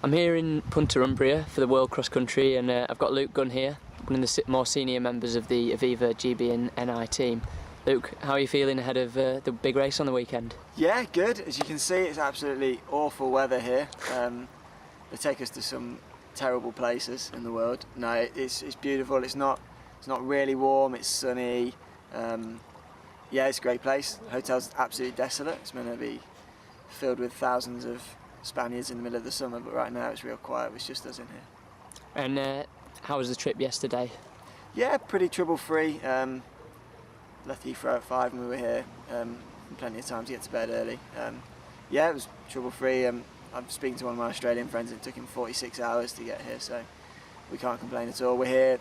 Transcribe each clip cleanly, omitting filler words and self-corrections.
I'm here in Punta Umbria for the World Cross Country, and I've got Luke Gunn here, one of the more senior members of the Aviva GB and NI team. Luke, how are you feeling ahead of the big race on the weekend? Yeah, good. As you can see, it's absolutely awful weather here. They take us to some terrible places in the world. No, it's beautiful. It's not really warm. It's sunny. Yeah, it's a great place. The hotel's absolutely desolate. It's meant to be filled with thousands of Spaniards in the middle of the summer, but right now it's real quiet. It's just us in here. And how was the trip yesterday? Yeah, pretty trouble-free. Left Heathrow at 5 when we were here. Plenty of time to get to bed early. Yeah, it was trouble-free. I'm speaking to one of my Australian friends. It took him 46 hours to get here, so we can't complain at all. We're here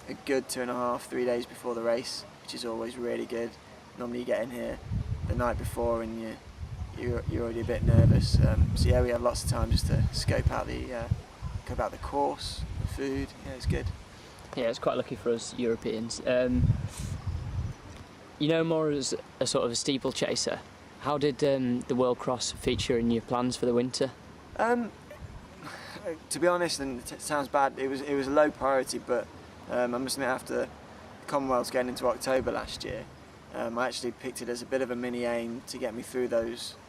a good 2.5, 3 days before the race, which is always really good. Normally you get in here the night before and you're already a bit nervous. So yeah, we have lots of time just to scope out the course, the food. Yeah, it's good. Yeah, it's quite lucky for us Europeans. You know, more as a sort of a steeplechaser. How did the World Cross feature in your plans for the winter? To be honest, and it sounds bad, it was a low priority, but I must admit, after the Commonwealths getting into October last year, I actually picked it as a bit of a mini aim to get me through the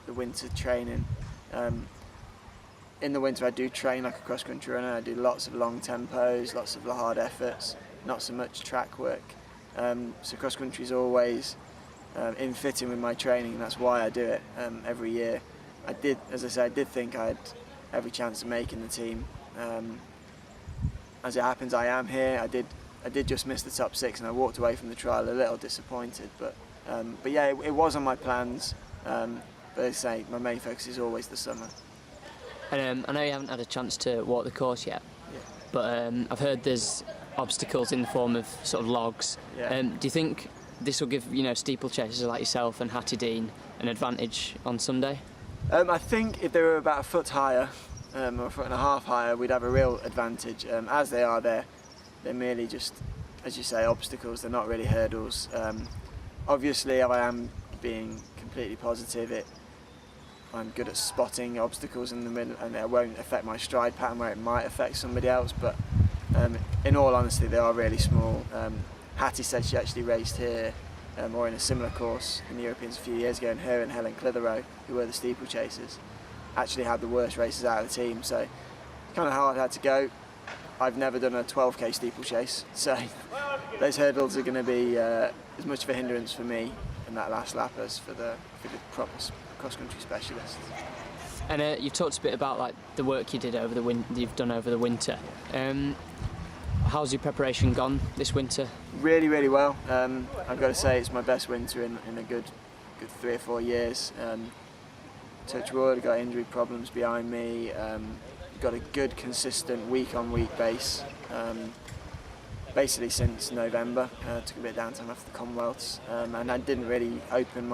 winter training. In the winter I do train like a cross-country runner. I do lots of long tempos, lots of hard efforts, not so much track work. So cross-country is always in fitting with my training, and that's why I do it every year. As I said, I did think I had every chance of making the team. As it happens, I am here. I did just miss the top 6, and I walked away from the trial a little disappointed. But yeah, it was on my plans. But as I say, my main focus is always the summer. And I know you haven't had a chance to walk the course yet, but I've heard there's obstacles in the form of sort of logs. Yeah. Do you think this will give steeplechasers like yourself and Hattie Dean an advantage on Sunday? I think if they were about a foot higher, or a foot and a half higher, we'd have a real advantage. As they are, they're merely just, as you say, obstacles. They're not really hurdles. Obviously, if I am being completely positive, I'm good at spotting obstacles in the middle, and it won't affect my stride pattern where it might affect somebody else. But in all honesty, they are really small. Hattie said she actually raced here or in a similar course in the Europeans a few years ago, and her and Helen Clitheroe, who were the steeplechasers, actually had the worst races out of the team. So kind of hard had to go. I've never done a 12k steeplechase, so those hurdles are going to be as much of a hindrance for me in that last lap as for the proper cross-country specialists. And you've talked a bit about like the work you did you've done over the winter. How's your preparation gone this winter? Really, really well. I've got to say it's my best winter in a good 3 or 4 years. Touch wood, I've got injury problems behind me. Got a good, consistent week-on-week base. Basically since November. Took a bit of downtime after the Commonwealths, and I didn't really open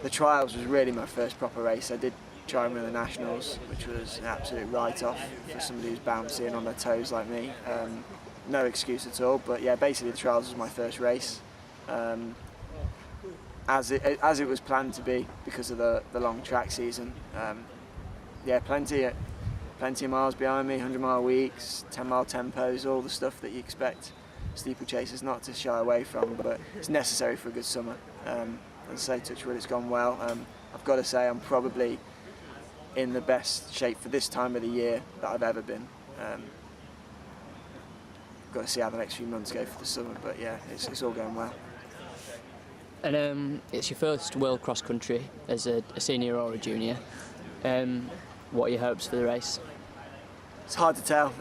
the trials was really my first proper race. I did try and run the Nationals, which was an absolute write-off for somebody who's bouncy and on their toes like me. No excuse at all, but yeah, basically the trials was my first race, as it was planned to be because of the long track season. Yeah, plenty of miles behind me, 100-mile weeks, 10-mile tempos, all the stuff that you expect steeplechasers not to shy away from, but it's necessary for a good summer. And so touch wood, it's gone well. I've got to say I'm probably in the best shape for this time of the year that I've ever been. Got to see how the next few months go for the summer, but yeah, it's all going well. And it's your first World Cross Country as a senior or a junior. What are your hopes for the race? It's hard to tell.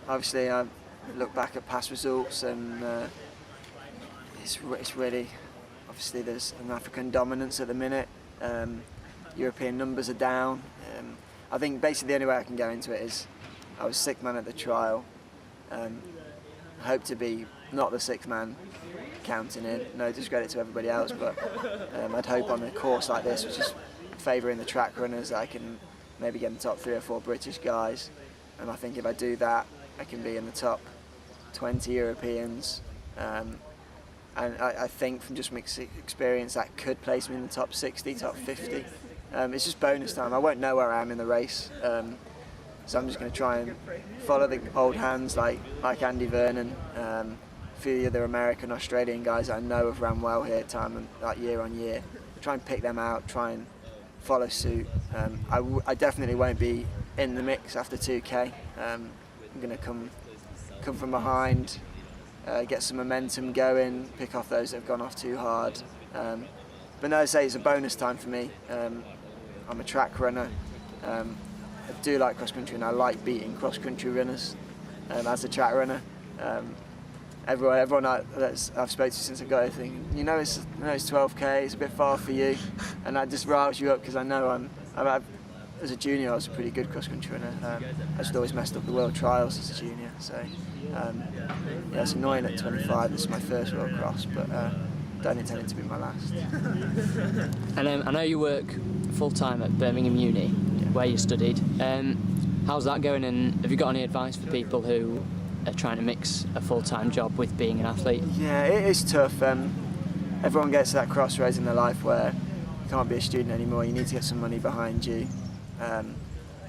Obviously, I look back at past results, and it's really, obviously there's an African dominance at the minute. European numbers are down. I think basically the only way I can go into it is I was 6th man at the trial. I hope to be not the 6th man counting in, no discredit to everybody else, but I'd hope on a course like this, which is favouring the track runners, that I can maybe get in the top 3 or 4 British guys, and I think if I do that I can be in the top 20 Europeans, and I think from just mixed experience that could place me in the top 60, top 50. It's just bonus time. I won't know where I am in the race, so I'm just going to try and follow the old hands like Andy Vernon, a few of the other American, Australian guys that I know have ran well here year on year. Try and pick them out, try and follow suit. I definitely won't be in the mix after 2K. I'm going to come from behind, get some momentum going, pick off those that have gone off too hard. But no, I say it's a bonus time for me. I'm a track runner. I do like cross country, and I like beating cross country runners as a track runner. Everyone that I've spoken to since I got here thinking, it's 12K, it's a bit far for you, and that just riles you up because I know as a junior I was a pretty good cross country runner. I just always messed up the world trials as a junior, so yeah, it's annoying at 25. This is my first world cross, but don't intend it to be my last. And I know you work full time at Birmingham Uni, where you studied. How's that going, and have you got any advice for people who are trying to mix a full-time job with being an athlete? Yeah, it is tough. Everyone gets to that crossroads in their life where you can't be a student anymore. You need to get some money behind you, but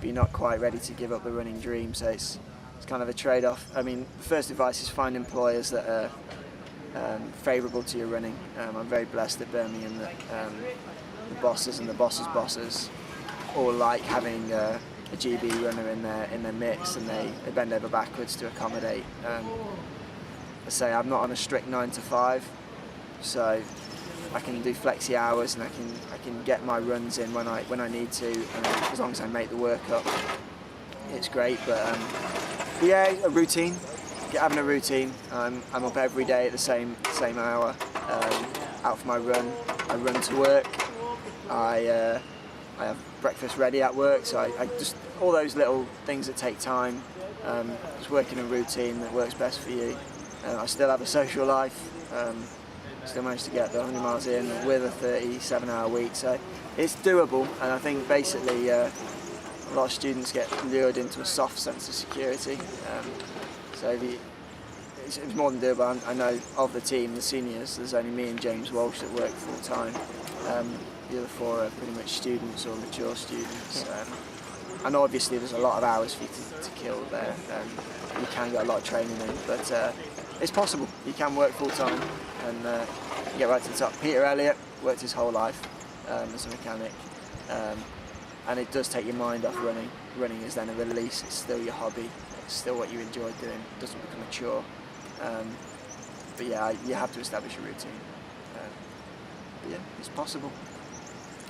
you're not quite ready to give up the running dream. So it's kind of a trade-off. I mean, the first advice is find employers that are favourable to your running. I'm very blessed at Birmingham that the bosses and the bosses' bosses all like having a GB runner in their mix, and they bend over backwards to accommodate. I say I'm not on a strict 9 to 5, so I can do flexi hours and I can get my runs in when I need to, and as long as I make the work up, it's great. But yeah, a routine. Having a routine. I'm up every day at the same hour, out for my run. I run to work. I have breakfast ready at work, so I just all those little things that take time. Just working a routine that works best for you. I still have a social life. Still manage to get the 100 miles in with a 37-hour week, so it's doable. And I think basically a lot of students get lured into a soft sense of security. So it's more than doable. I know of the team, the seniors, there's only me and James Walsh that work full time. The other 4 are pretty much students or mature students. And obviously there's a lot of hours for you to kill there. You can get a lot of training in, but it's possible. You can work full time and get right to the top. Peter Elliott worked his whole life as a mechanic. And it does take your mind off running. Running is then a release. It's still your hobby. It's still what you enjoy doing. It doesn't become a chore. But yeah, you have to establish a routine. But yeah, it's possible.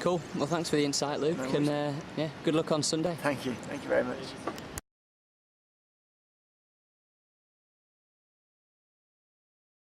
Cool. Well, thanks for the insight, Luke, and yeah, good luck on Sunday. Thank you very much.